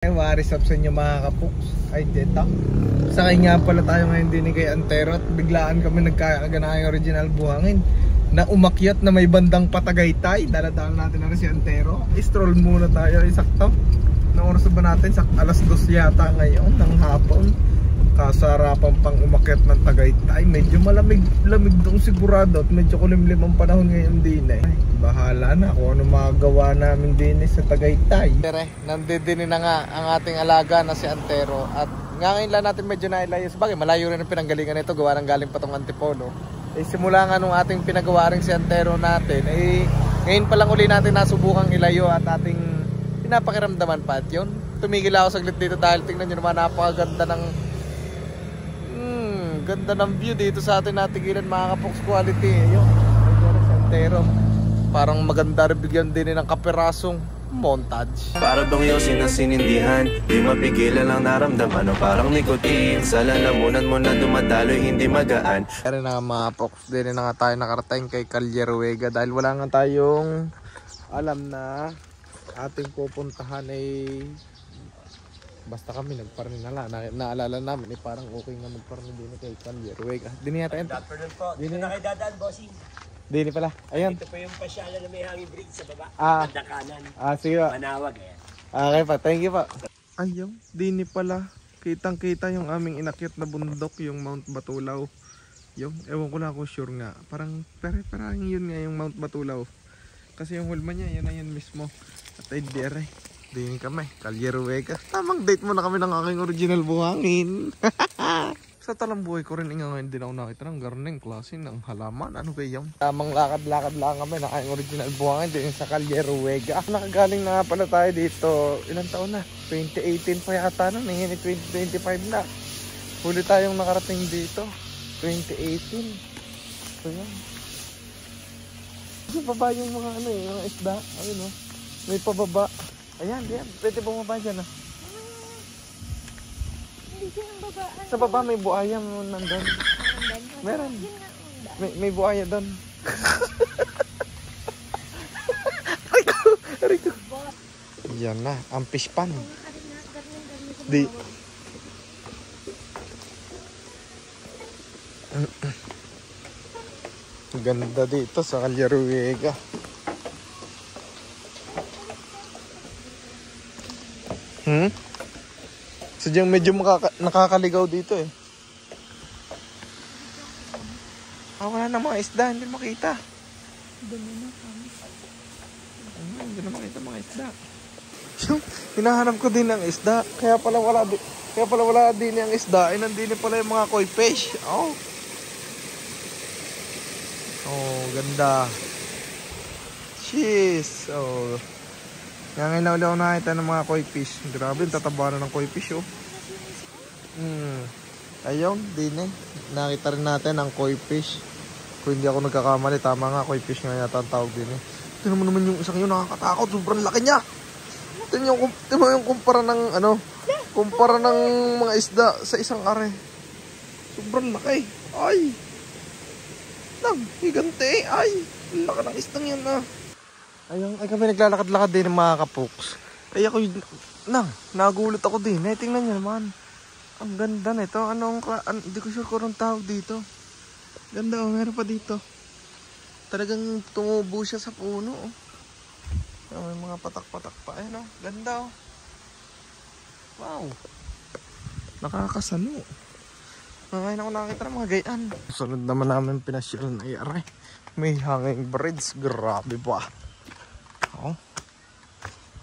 Waris up sa inyo mga kapuks. Ay deta. Sakay nga pala tayo ngayon din kay Antero at biglaan kami nagkaganahang original buhangin na umakyat na may bandang Patagaytay. Daladaan natin na rin si Antero. Stroll muna tayo, sakto. Nang oras ba natin? Alas 2 yata ngayon ng hapon. Kasarapan pang umakyat ng Tagaytay. Medyo malamig doon sigurado at medyo kulimlim ang panahon ngayon din eh. Ay, bahala na kung ano magawa namin din sa Tagaytay. Nandito din na nga ang ating alaga na si Antero. At ngayon lang natin medyo nailayo. Sabagay, malayo rin ang pinanggalingan nito. Gawa ng galing pa tong Antipolo. Eh, simula nga nung ating pinagawa rin si Antero natin, eh, ngayon pa lang uli natin nasubukang ilayo at ating pinapakiramdaman pa. At yun, tumigil ako saglit dito dahil tingnan nyo naman napakaganda ng ganda ng view dito sa atin natigilan mga kapoks quality. Ayun, si Antero. Parang maganda rin bigyan din ng kaperasong montage. Para bang yosin na sinindihan, di mapigilan ang naramdaman o parang nikotin. Sa lalamunan mo na dumadaloy hindi magaan. Kaya na nga mga kapoks, din na nga tayo nakarating kay Calleruega dahil wala nga tayong alam na ating pupuntahan ay basta kami nagparni na lang. Naalala namin eh parang okay nga magparni din kay Calleruega. Dini yata ito. Dito na kayo dadaan, bossing. Dini pala. Ayan. Ito pa yung pasyalan na may hanging bridge sa baba. Banda kanan. Sige pa. Manawag eh. Okay pa. Thank you pa. Ayun. Dini pala. Kitang kita yung aming inakyat na bundok. Yung Mount Batulaw. Yung ewan ko lang ako sure nga. Parang parang yun nga yung Mount Batulaw. Kasi yung hulma niya yan na yun mismo. At ay dire. Dini kami, Calleruega. Tamang date mo na kami ng aking original buhangin. Sa talambuhay ko rin ngayon din ako nakita ng garneng klase ng halaman. Ano ba yan? Tamang lakad-lakad lang kami ng aking original buhangin din sa Calleruega. Nakagaling na nga pala tayo dito. Ilang taon na? 2018 pa yata na. Ngayon 2025 na. Huli tayong nakarating dito. 2018. So yan. Kasi baba yung mga ano eh, mga isda. Ayun o. May pababa. Ayan, diyan. Pwede bumaba dyan ah. Hindi dyan ang babaan. Sa baba may buhaya nandun. Meron. May buhaya doon. Ariko. Yan na, ang fish pan. Di. Ganda dito sa Calleruega. Sadyang medyo nakakaligaw dito eh. Wala na mga isda, hindi makita. Hindi na makita mga isda. Hinahanap ko din ng isda. Kaya pala wala din ang isda. Ay nandini pala yung mga koi fish. Oh, ganda. Cheese. Oh. Ngayon na ulit ako nakita ng mga koi fish. Grabe, tataba na ng koi fish oh. Ayun, din eh. Nakita rin natin ang koi fish. Kung hindi ako nagkakamali, tama nga, koi fish nga yata ang tawag din eh. Tignan mo naman yung isang yun, nakakatakot. Sobrang laki niya. Tignan mo yung kumpara ng kumpara ng mga isda sa isang are. Sobrang laki. Ay. Higante. Ay. Laki ng isdang yan ah. Ayun, ay kami naglalakad-lakad din ng mga kapuks. Ay ako nagulat ako din. Eh, tingnan nyo naman. Ang ganda nito. Hindi ko sure kung anong tawag dito. Ganda oh, meron pa dito. Talagang tumubo siya sa puno oh. May mga patak-patak pa. Ayun oh, ganda oh. Wow. Nakakasalo. Ngayon ako nakakita ng mga gayaan. Sunod naman namin pinasyal na iyaray. May hanging bridge. Grabe pa. Oh.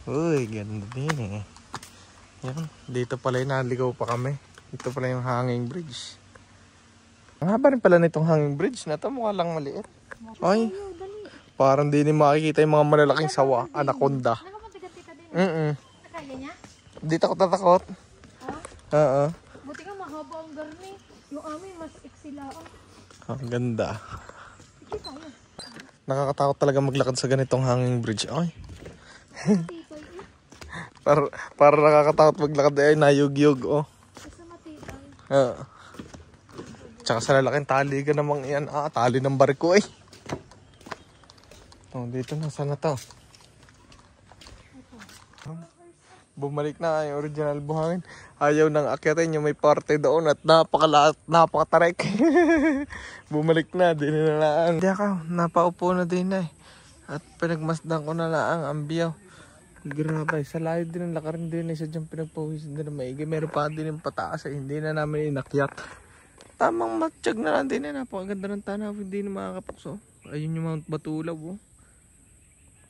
Uy, ganda din eh. Yan, dito pala yung naligaw pa kami. Ito pala yung hanging bridge. Ang haba rin pala nitong hanging bridge na ito. Mukha lang maliit. Ay, parang di makikita yung mga malalaking sawa. Anaconda. Nakaya niya? Dito ako tatakot. Oo. Buti nga mahaba ang garni. Yung amin mas iksilaan. Ang ganda. Iki tayo. Nakakatakot talaga maglakad sa ganitong hanging bridge. Ay. para nakakatakot maglakad ay nayug-yug oh. Tsaka sa lalaking tali ka namang yan. Tali ng barko eh. Oh, dito na sana to. Bumalik na yung original buhangin. Ayaw nang akyatin yung may parte doon at napakatarek. Bumalik na, din na lang. Hindi ako, napaupo na din eh. At pinagmasdan ko na lang ang biyaw. Grabe, sa layo din ang lakarin din eh. Sadyang pinagpawisin din na maigi. Meron pa din yung pataas eh. Hindi na namin inakyat. Tamang matsyag na lang din eh. Napakaganda ng tanaw. Hindi na makakapukso. Ayun yung Mount Batulaw oh.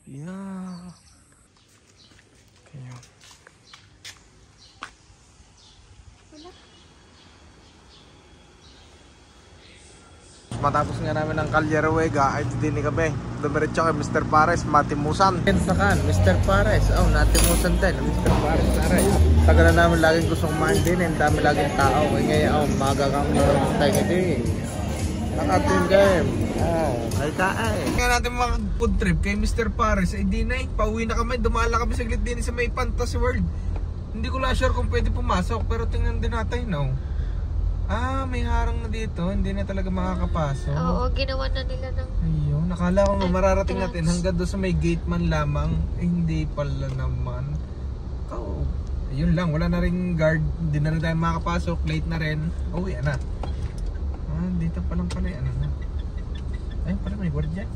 Yeah. Kaya. Matapos nga namin ng Calleruega ay din kami. Dumiretso kay Mr. Pares, matimusan. Sakan, Mr. Pares. Oh, natimusan din. Mr. Pares. Tagal na namin laging gustong kumain din. Ang dami laging tao. Kaya ngayon, maga kami naman tayo din. Nakating game. Oh, ay kaay. Kaya natin mga food trip kay Mr. Pares. Ay di na pauwi na kami. Dumala kami saglit din sa may Fantasy World. Hindi ko lang sure kung pwede pumasok. Pero tingnan din natin, no? Ah, may harang na dito. Hindi na talaga makakapasok. Oo, ginawa na nila ng... Ayun, nakala ko nga mararating natin hanggang doon sa may gate man lamang. Eh, hindi pala naman. Oh, ayun lang. Wala na rin guard. Hindi na rin tayo makakapasok. Late na rin. Uwi na. Ah, dito pa lang pala. Ano na? Ay, pala may guard dyan.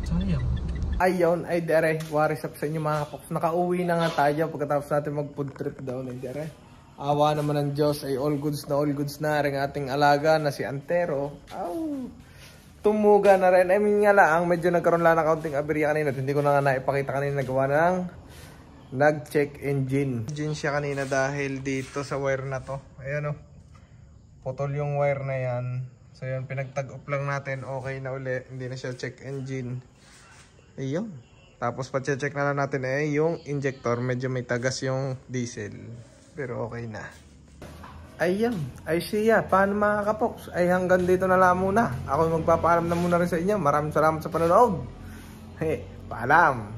Sayang. Ayun, ay dere. Waris up sa inyo mga kapoks. Nakauwi na nga tayo pagkatapos natin mag food trip down. Ay dere. Awa naman ng Diyos ay all goods na rin ating alaga na si Antero. Tumuga na rin. I mean nga lang, medyo nagkaroon lang ng kaunting aberya kanina. Hindi ko na nga naipakita kanina nagawa ng nag-check engine. Engine siya kanina dahil dito sa wire na to. Ayan o. Putol yung wire na yan. So yun, pinagtag-up lang natin. Okay na uli. Hindi na siya check engine. Ayun. Tapos pa-check na lang natin yung injector. Medyo may tagas yung diesel. Pero okay na. Ayan. Ay siya. Paano mga kapoks? Ay hanggang dito na lang muna. Ako magpapaalam na muna rin sa inyo. Maraming salamat sa panonood. Paalam.